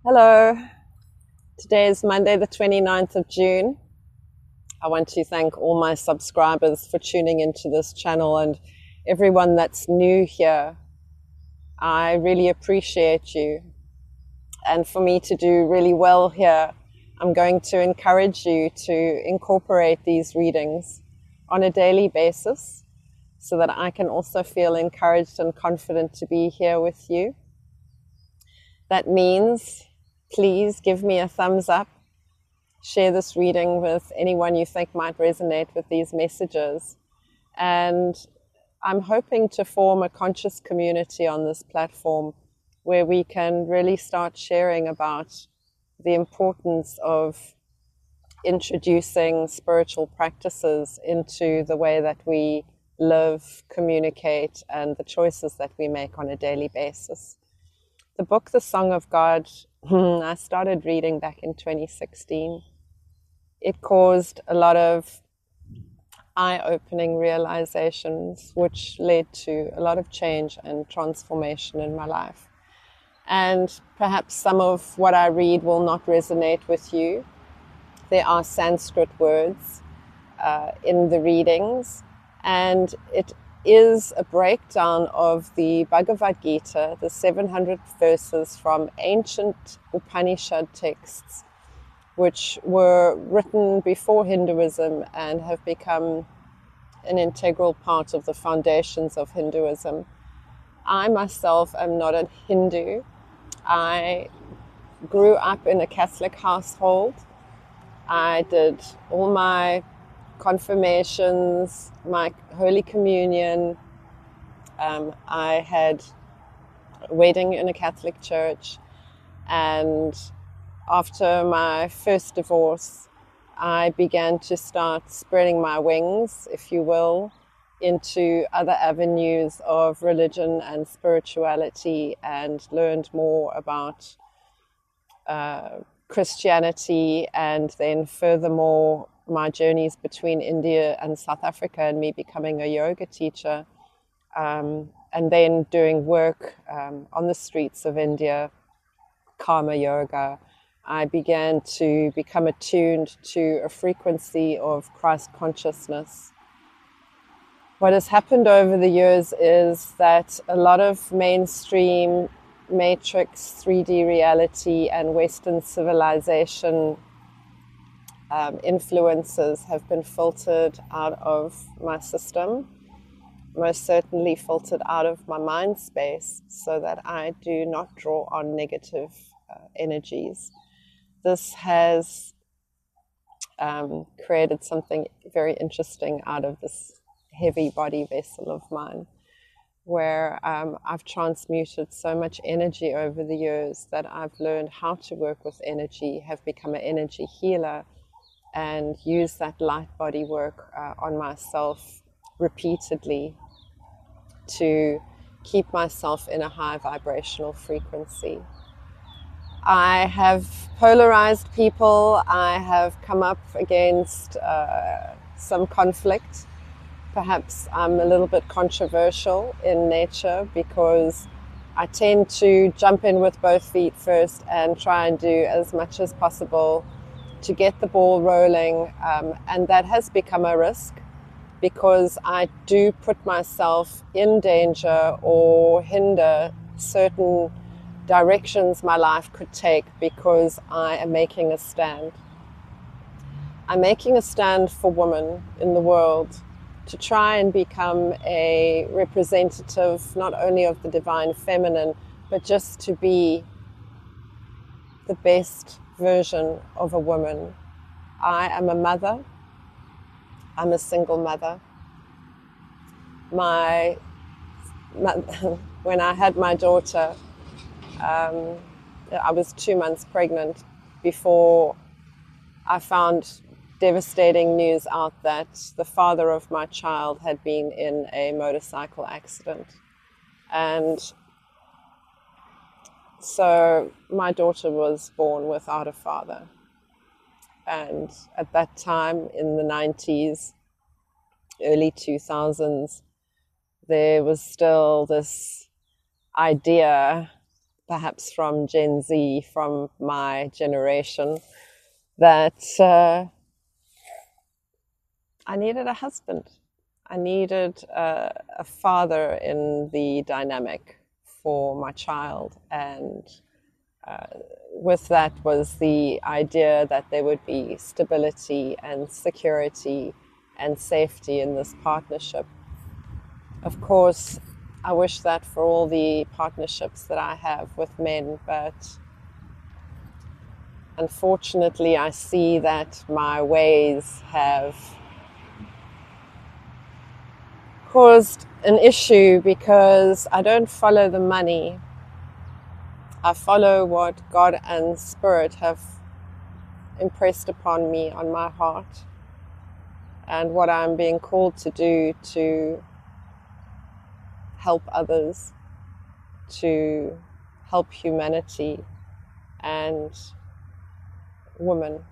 Hello, today is Monday the 29th of June. I want to thank all my subscribers for tuning into this channel and everyone that's new here. I really appreciate you. And for me to do really well here, I'm going to encourage you to incorporate these readings on a daily basis so that I can also feel encouraged and confident to be here with you. That means please give me a thumbs up. Share this reading with anyone you think might resonate with these messages. And I'm hoping to form a conscious community on this platform where we can really start sharing about the importance of introducing spiritual practices into the way that we live, communicate, and the choices that we make on a daily basis. The book, The Song of God, I started reading back in 2016. It caused a lot of eye-opening realizations, which led to a lot of change and transformation in my life. And perhaps some of what I read will not resonate with you. There are Sanskrit words in the readings, and it is a breakdown of the Bhagavad Gita, the 700 verses from ancient Upanishad texts, which were written before Hinduism and have become an integral part of the foundations of Hinduism. I myself am not a Hindu. I grew up in a Catholic household. I did all my confirmations, my Holy Communion. I had a wedding in a Catholic church, and after my first divorce, I began to start spreading my wings, if you will, into other avenues of religion and spirituality, and learned more about Christianity, and then furthermore my journeys between India and South Africa and me becoming a yoga teacher, and then doing work on the streets of India, karma yoga. I began to become attuned to a frequency of Christ consciousness. What has happened over the years is that a lot of mainstream matrix 3D reality and Western civilization influences have been filtered out of my system, most certainly filtered out of my mind space, so that I do not draw on negative energies. This has created something very interesting out of this heavy body vessel of mine, where I've transmuted so much energy over the years that I've learned how to work with energy, have become an energy healer, and use that light body work on myself repeatedly to keep myself in a high vibrational frequency. I have polarized people. I have come up against some conflict. Perhaps I'm a little bit controversial in nature because I tend to jump in with both feet first and try and do as much as possible to get the ball rolling, and that has become a risk because I do put myself in danger or hinder certain directions my life could take because I am making a stand. I'm making a stand for women in the world to try and become a representative not only of the divine feminine, but just to be the best version of a woman. I am a mother. I'm a single mother. When I had my daughter, I was 2 months pregnant before I found devastating news out that the father of my child had been in a motorcycle accident. And so my daughter was born without a father. And at that time in the 90s, early 2000s, there was still this idea perhaps from Gen Z, from my generation, that I needed a husband. I needed a father in the dynamic for my child, and with that was the idea that there would be stability and security and safety in this partnership. Of course, I wish that for all the partnerships that I have with men, but unfortunately I see that my ways have caused an issue because I don't follow the money. I follow what God and Spirit have impressed upon me, on my heart, and what I'm being called to do to help others, to help humanity and women